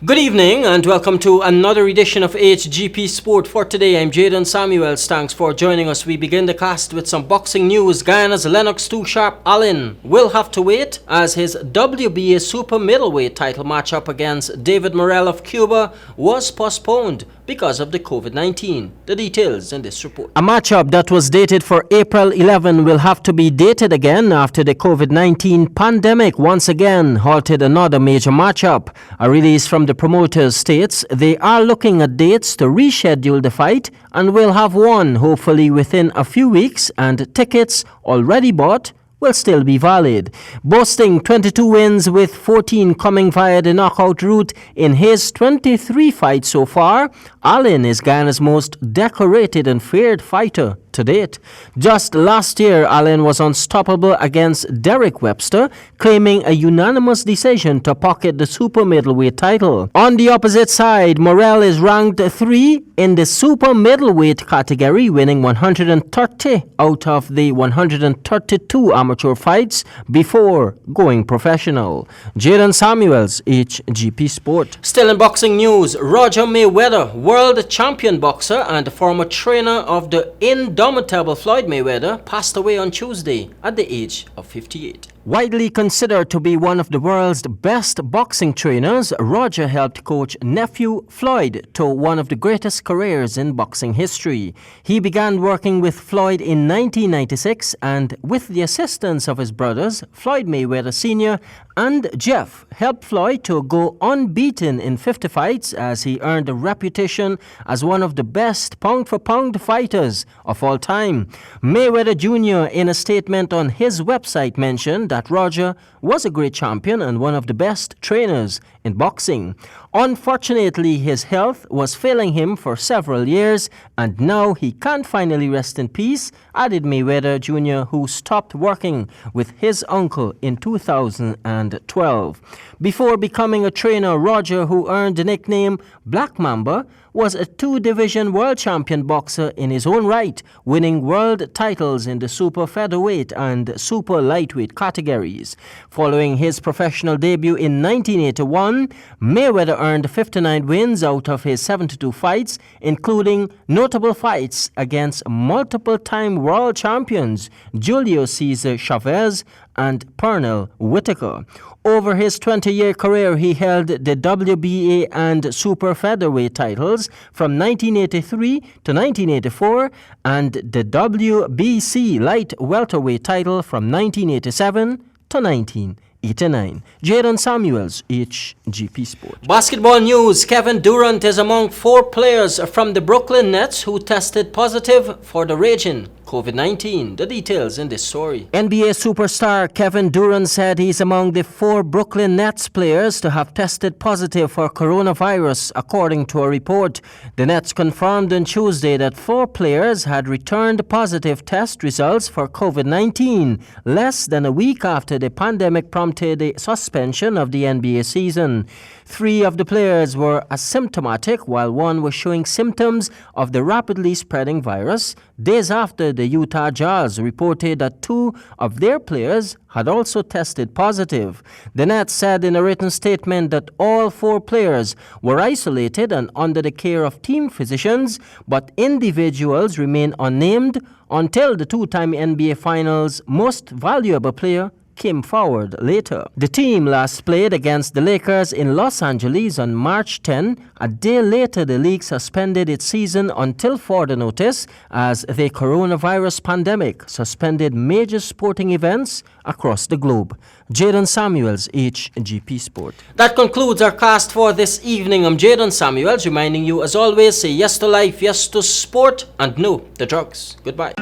Good evening and welcome to another edition of HGP Sport. For today, I'm Jadon Samuels. Thanks for joining us. We begin the cast with some boxing news. Guyana's Lennox Too Sharp Allen will have to wait as his WBA super middleweight title matchup against David Morrell of Cuba was postponed because of the COVID-19. The details in this report. A matchup that was dated for April 11 will have to be dated again after the COVID-19 pandemic once again halted another major matchup. A release from the promoters states they are looking at dates to reschedule the fight and will have one hopefully within a few weeks, and tickets already bought will still be valid. Boasting 22 wins with 14 coming via the knockout route in his 23 fights so far, Allen is Guyana's most decorated and feared fighter to date. Just last year, Allen was unstoppable against Derek Webster, claiming a unanimous decision to pocket the super middleweight title. On the opposite side, Morrell is ranked 3 in the super middleweight category, winning 130 out of the 132 amateur fights before going professional. Jadon Samuels, HGP Sport. Still in boxing news, Roger Mayweather, world champion boxer and former trainer of the indomitable Floyd Mayweather, passed away on Tuesday at the age of 58. Widely considered to be one of the world's best boxing trainers, Roger helped coach nephew Floyd to one of the greatest careers in boxing history. He began working with Floyd in 1996 and, with the assistance of his brothers, Floyd Mayweather Sr. and Jeff, helped Floyd to go unbeaten in 50 fights as he earned a reputation as one of the best pound-for-pound fighters of all time. Mayweather Jr. in a statement on his website mentioned that Roger was a great champion and one of the best trainers in boxing. Unfortunately, his health was failing him for several years, and now he can finally rest in peace, added Mayweather Jr., who stopped working with his uncle in 2012. Before becoming a trainer, Roger, who earned the nickname Black Mamba, was a 2-division world champion boxer in his own right, winning world titles in the super featherweight and super lightweight categories. Following his professional debut in 1981, Mayweather earned 59 wins out of his 72 fights, including notable fights against multiple-time world champions Julio Cesar Chavez and Pernell Whitaker. Over his 20-year career, he held the WBA and super featherweight titles from 1983 to 1984 and the WBC light welterweight title from 1987 to 1989. Jadon Samuels, HGP Sport. Basketball news. Kevin Durant is among 4 players from the Brooklyn Nets who tested positive for the raging COVID-19. The details in this story. NBA superstar Kevin Durant said he's among the 4 Brooklyn Nets players to have tested positive for coronavirus, according to a report. The Nets confirmed on Tuesday that 4 players had returned positive test results for COVID-19, less than a week after the pandemic prompted the suspension of the NBA season. 3 of the players were asymptomatic, while 1 was showing symptoms of the rapidly spreading virus. Days after, the Utah Jazz reported that 2 of their players had also tested positive. The Nets said in a written statement that all 4 players were isolated and under the care of team physicians, but individuals remain unnamed until the 2-time NBA Finals most valuable player came forward later. The team last played against the Lakers in Los Angeles on March 10. A day later, the league suspended its season until further notice as the coronavirus pandemic suspended major sporting events across the globe. Jadon Samuels, HGP Sport. That concludes our cast for this evening. I'm Jadon Samuels, reminding you as always, say yes to life, yes to sport, and no to drugs. Goodbye.